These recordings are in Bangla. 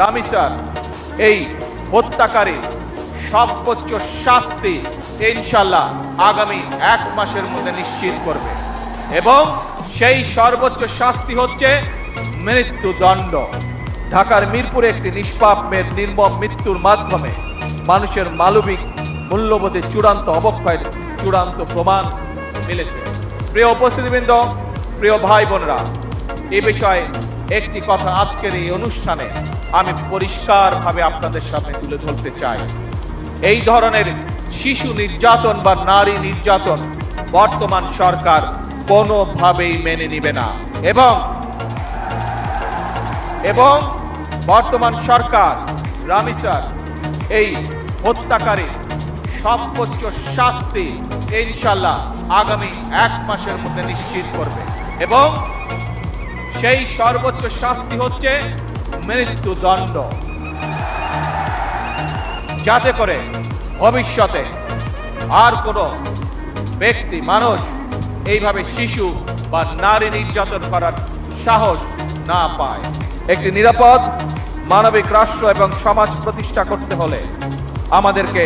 রামিসার এই হত্যাকারী সর্বোচ্চ শাস্তি ইনশাল্লাহ আগামী 1 মাসের মধ্যে নিশ্চিত করবে এবং সেই সর্বোচ্চ শাস্তি হচ্ছে মৃত্যুদণ্ড। ঢাকার মিরপুরে একটি নিষ্পাপ মেয়ের নির্মম মৃত্যুর মাধ্যমে মানুষের মানবিক মূল্যবোধের চূড়ান্ত অবক্ষয়ের চূড়ান্ত প্রমাণ মিলেছে। প্রিয় উপস্থিতিবৃন্দ, প্রিয় ভাই বোনরা, এ বিষয়ে একটি কথা আজকের এই অনুষ্ঠানে আমি পরিষ্কারভাবে আপনাদের সামনে তুলে ধরতে চাই। এই ধরনের শিশু নির্যাতন বা নারী নির্যাতন বর্তমান সরকার কোনোভাবেই মেনে নিবে না এবং বর্তমান সরকার রামিসার এই হত্যাকারী সর্বোচ্চ শাস্তি ইনশাল্লাহ আগামী 1 মাসের মধ্যে নিশ্চিত করবে এবং সেই সর্বোচ্চ শাস্তি হচ্ছে মৃত্যুদণ্ড, যাতে করে ভবিষ্যতে আর কোনো ব্যক্তি মানুষ এইভাবে শিশু বা নারী নির্যাতন করার সাহস না পায়। একটি নিরাপদ মানবিক রাষ্ট্র এবং সমাজ প্রতিষ্ঠা করতে হলে আমাদেরকে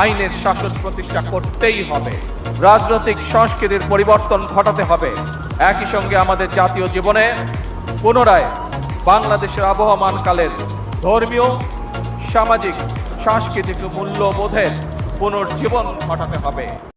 আইনের শাসন প্রতিষ্ঠা করতেই হবে। রাজনৈতিক সংস্কৃতির পরিবর্তন ঘটাতে হবে। একই সঙ্গে আমাদের জাতীয় জীবনে পুনরায় বাংলাদেশের আবহমানকালের ধর্মীয়, সামাজিক, সাংস্কৃতিক মূল্যবোধের পুনর্জীবন ঘটাতে হবে।